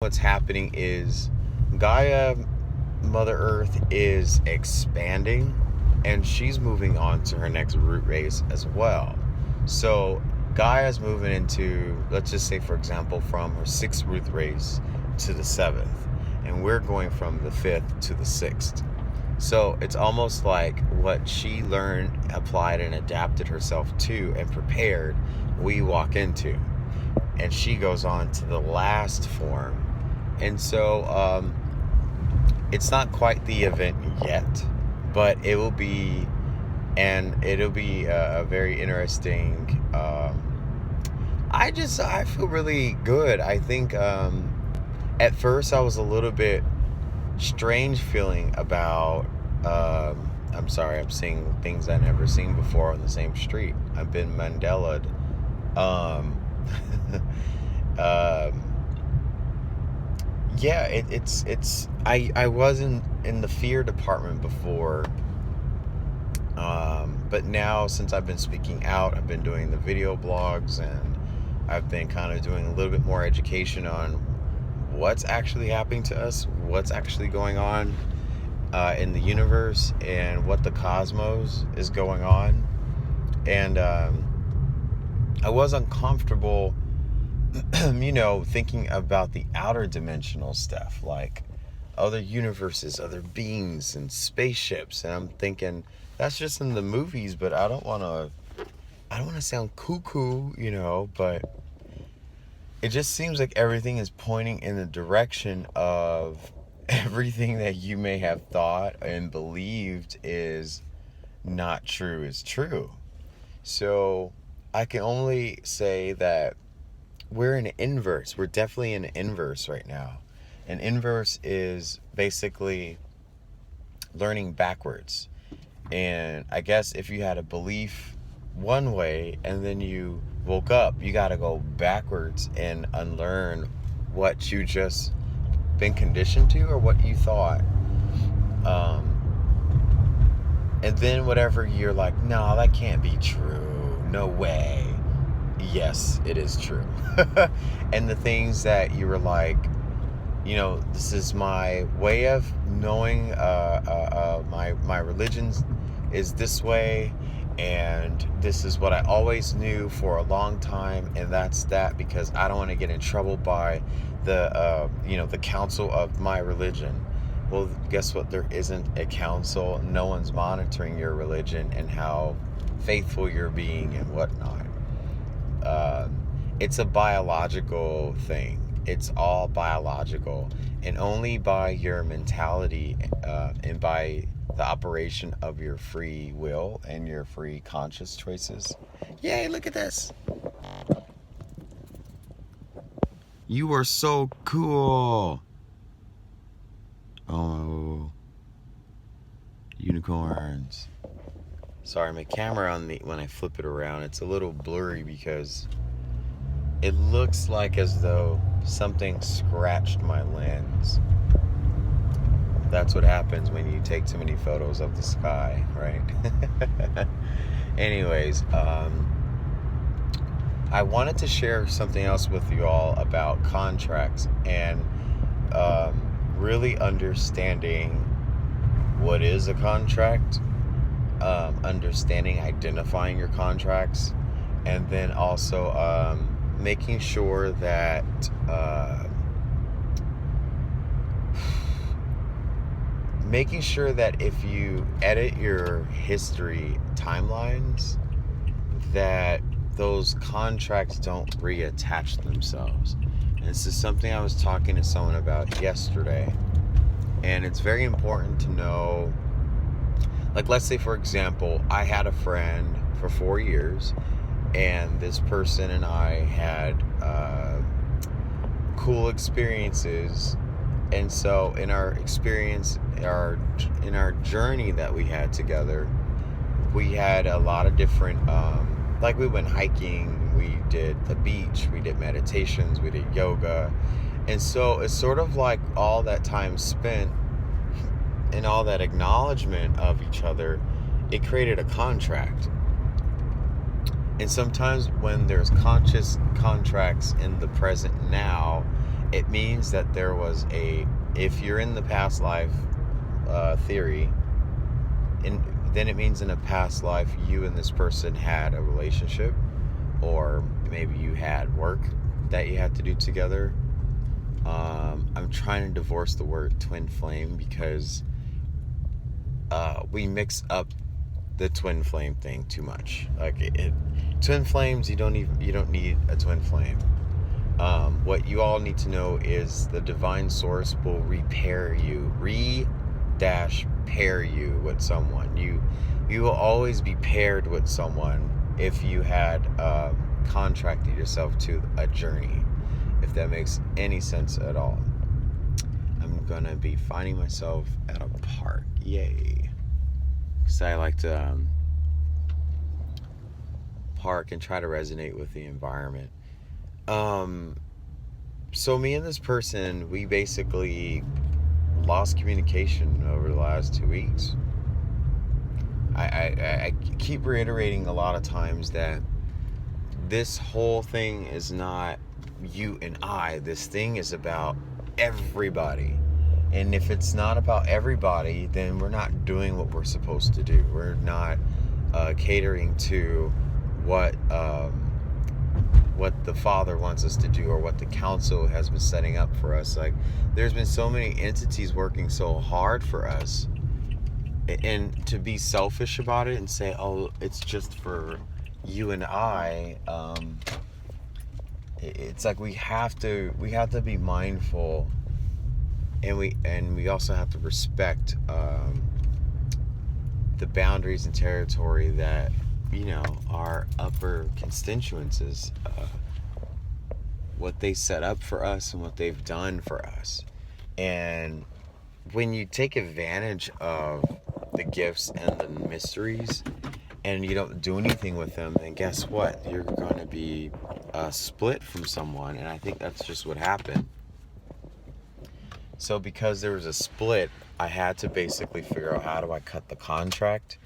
what's happening is Gaia, Mother Earth, is expanding, and she's moving on to her next root race as well. So Gaia's moving into, let's just say, for example, from her sixth root race to the seventh, and we're going from the fifth to the sixth. So it's almost like what she learned, applied, and adapted herself to and prepared, we walk into. And she goes on to the last form. And so it's not quite the event yet, but it will be, and it'll be a very interesting. I feel really good. I think at first I was a little bit strange feeling about I'm sorry, I'm seeing things I never seen before on the same street. I've been Mandela'd. um um yeah, it's I wasn't in the fear department before, but now since I've been speaking out, I've been doing the video blogs, and I've been kind of doing a little bit more education on what's actually happening to us, what's actually going on in the universe, and what the cosmos is going on. And I was uncomfortable, thinking about the outer dimensional stuff, like other universes, other beings, and spaceships. And I'm thinking that's just in the movies, but I don't want to sound cuckoo, but it just seems like everything is pointing in the direction of everything that you may have thought and believed is not true is true. So I can only say that we're in an inverse. We're definitely in an inverse right now. An inverse is basically learning backwards. And I guess if you had a belief one way and then you woke up, you got to go backwards and unlearn what you just been conditioned to or what you thought. And then whatever you're like, no, that can't be true. No way. Yes, it is true. And the things that you were like, this is my way of knowing my religion is this way, and this is what I always knew for a long time, and that's that, because I don't want to get in trouble by the council of my religion. Well, guess what? There isn't a council. No one's monitoring your religion and how faithful you're being and whatnot. It's a biological thing. It's all biological, and only by your mentality and by the operation of your free will and your free conscious choices. Yay, look at this. You are so cool. Oh, unicorns. Sorry, my camera when I flip it around, it's a little blurry because it looks like as though something scratched my lens. That's what happens when you take too many photos of the sky, right? Anyways, I wanted to share something else with you all about contracts and really understanding what is a contract, understanding, identifying your contracts, and then also making sure that if you edit your history timelines, that those contracts don't reattach themselves. And this is something I was talking to someone about yesterday, and it's very important to know. Like, let's say, for example, I had a friend for 4 years, and this person and I had cool experiences. And so in our experience, in our journey that we had together, we had a lot of different, like we went hiking, we did the beach, we did meditations, we did yoga. And so it's sort of like all that time spent and all that acknowledgement of each other, it created a contract. And sometimes when there's conscious contracts in the present now, it means that there was if you're in the past life theory, then it means in a past life you and this person had a relationship, or maybe you had work that you had to do together. I'm trying to divorce the word twin flame because we mix up the twin flame thing too much. Like twin flames, you don't need a twin flame. What you all need to know is the divine source will repair you, pair you with someone. You will always be paired with someone if you had contracted yourself to a journey, if that makes any sense at all. I'm gonna be finding myself at a park, yay, because I like to park and try to resonate with the environment. So me and this person, we basically lost communication over the last 2 weeks. I keep reiterating a lot of times that this whole thing is not you and I. This thing is about everybody. And if it's not about everybody, then we're not doing what we're supposed to do. We're not catering to what the Father wants us to do, or what the council has been setting up for us. Like, there's been so many entities working so hard for us, and to be selfish about it and say, oh, it's just for you and I, it's like we have to be mindful, and we also have to respect the boundaries and territory that, you know, our upper constituencies, what they set up for us and what they've done for us. And when you take advantage of the gifts and the mysteries and you don't do anything with them, then guess what? You're going to be split from someone. And I think that's just what happened. So because there was a split, I had to basically figure out, how do I cut the contract?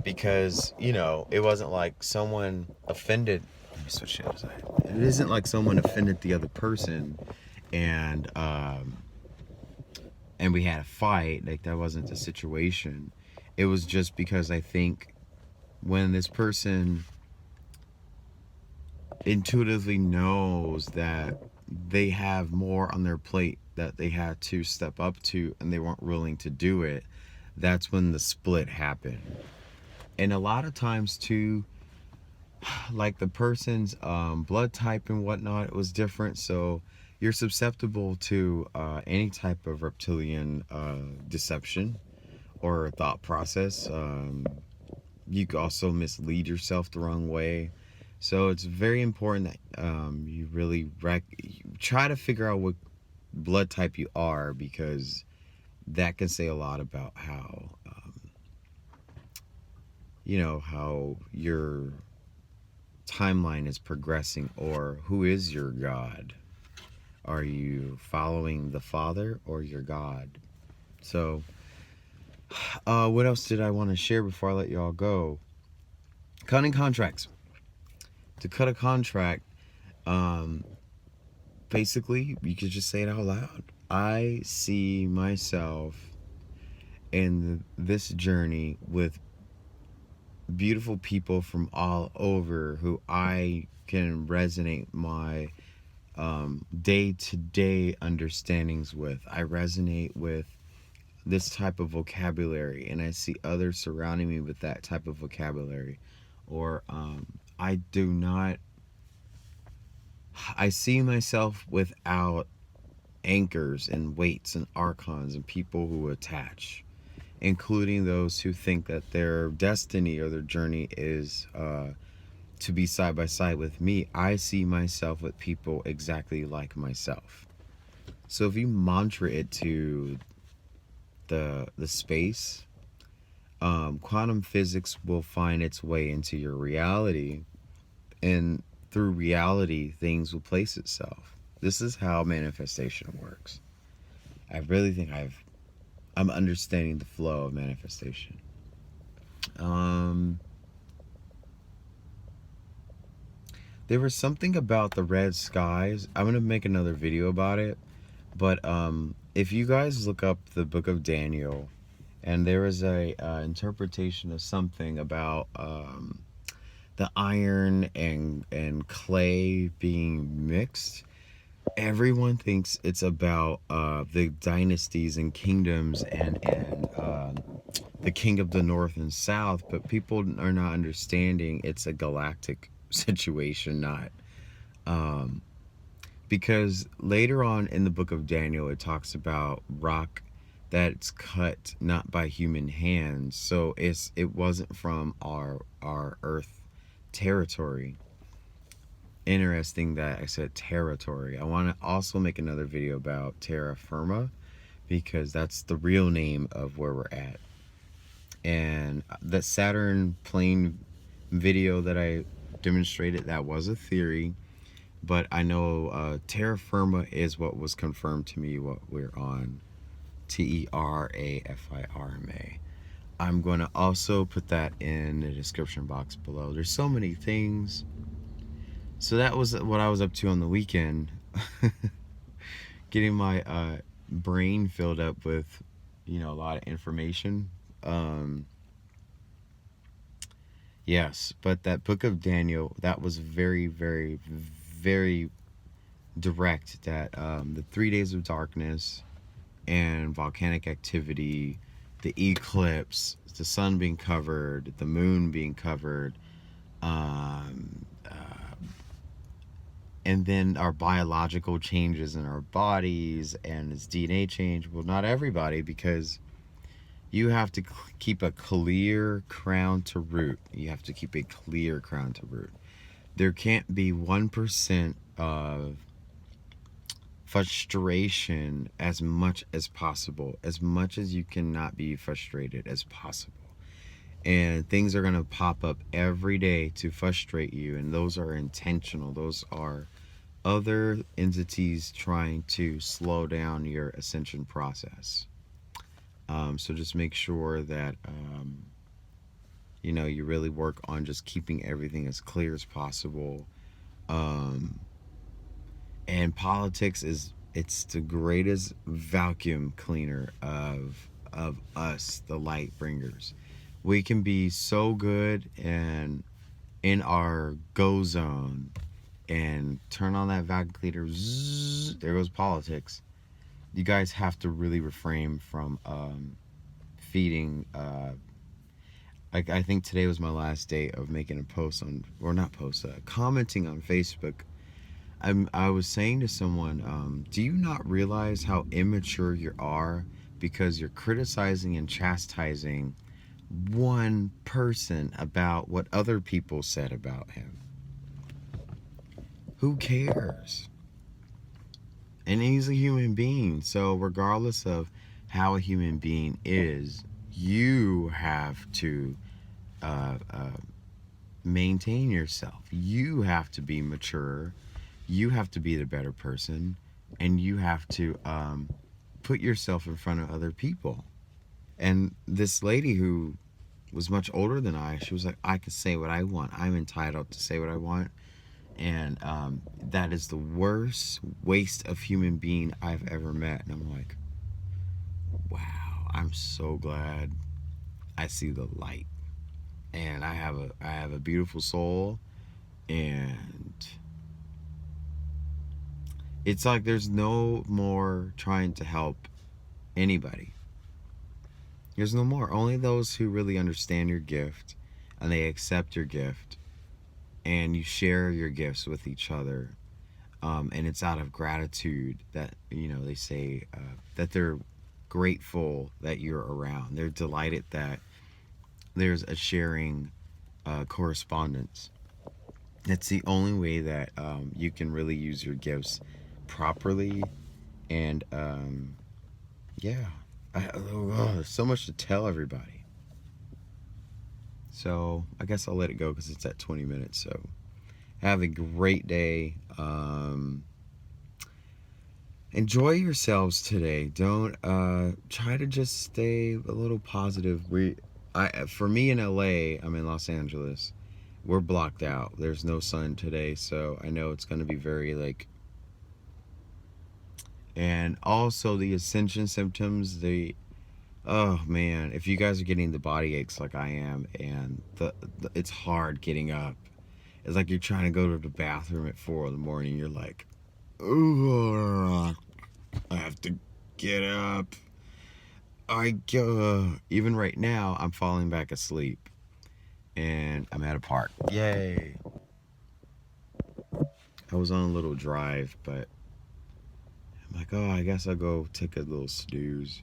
Because, you know, it wasn't like someone offended. Let me switch the other side. It isn't like someone offended the other person and we had a fight. Like, that wasn't the situation. It was just because I think when this person intuitively knows that they have more on their plate that they had to step up to and they weren't willing to do it, that's when the split happened. And a lot of times too, like the person's blood type and whatnot, it was different. So you're susceptible to any type of reptilian deception or thought process. You could also mislead yourself the wrong way. So it's very important that you really try to figure out what blood type you are, because that can say a lot about how, you know, how your timeline is progressing, or who is your God. Are you following the Father or your God? So what else did I want to share before I let y'all go? Cutting contracts. To cut a contract, basically, you could just say it out loud. I see myself in this journey with beautiful people from all over who I can resonate my day-to-day understandings with. I resonate with this type of vocabulary, and I see others surrounding me with that type of vocabulary. Or I see myself without anchors and weights and archons and people who attach, including those who think that their destiny or their journey is to be side by side with me. I see myself with people exactly like myself. So if you mantra it to the space, quantum physics will find its way into your reality, and through reality, things will place itself. This is how manifestation works. I really think I'm understanding the flow of manifestation. There was something about the red skies. I'm gonna make another video about it. But if you guys look up the book of Daniel, and there is a interpretation of something about the iron and clay being mixed. Everyone thinks it's about the dynasties and kingdoms and the king of the north and south, but people are not understanding it's a galactic situation, not because later on in the book of Daniel it talks about rock that's cut not by human hands, so it wasn't from our earth territory. Interesting that I said territory. I want to also make another video about terra firma because that's the real name of where we're at. And the Saturn plane video that I demonstrated, that was a theory, but I know terra firma is what was confirmed to me, what we're on. TERAFIRMA. I'm going to also put that in the description box below. There's so many things. So that was what I was up to on the weekend. Getting my brain filled up with, a lot of information. Yes, but that book of Daniel, that was very, very, very direct, that the 3 days of darkness and volcanic activity, the eclipse, the sun being covered, the moon being covered, and then our biological changes in our bodies and this DNA change. Well, not everybody, because you have to keep a clear crown to root. You have to keep a clear crown to root. There can't be 1% of frustration as much as possible, as much as you cannot be frustrated as possible. And things are going to pop up every day to frustrate you, and those are intentional. Those are other entities trying to slow down your ascension process. So just make sure that you really work on just keeping everything as clear as possible. And politics it's the greatest vacuum cleaner of us, the light bringers. We can be so good and in our go zone and turn on that vacuum cleaner, zzz, there goes politics. You guys have to really refrain from feeding I think today was my last day of making a post on, or not post, commenting on Facebook. I was saying to someone, do you not realize how immature you are because you're criticizing and chastising one person about what other people said about him? Who cares? And he's a human being, so regardless of how a human being is, you have to maintain yourself. You have to be mature. You have to be the better person, and you have to put yourself in front of other people. And this lady who was much older than I, she was like, I can say what I want. I'm entitled to say what I want. And that is the worst waste of human being I've ever met. And I'm like, wow, I'm so glad I see the light. And I have a beautiful soul, and it's like there's no more trying to help anybody. There's no more. Only those who really understand your gift and they accept your gift, and you share your gifts with each other. And it's out of gratitude that, they say that they're grateful that you're around. They're delighted that there's a sharing correspondence. That's the only way that you can really use your gifts properly. And yeah, there's so much to tell everybody. So I guess I'll let it go because it's at 20 minutes. So have a great day. Enjoy yourselves today. Don't try to just stay a little positive. For me in LA, I'm in Los Angeles, we're blocked out. There's no sun today, so I know it's going to be very like. And also the ascension symptoms, oh man, if you guys are getting the body aches like I am, and it's hard getting up. It's like you're trying to go to the bathroom at 4 in the morning. You're like, oh, I have to get up. Even right now, I'm falling back asleep, and I'm at a park. Yay! I was on a little drive, but I'm like, oh, I guess I'll go take a little snooze.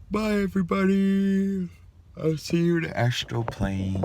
Bye, everybody. I'll see you in the astral plane.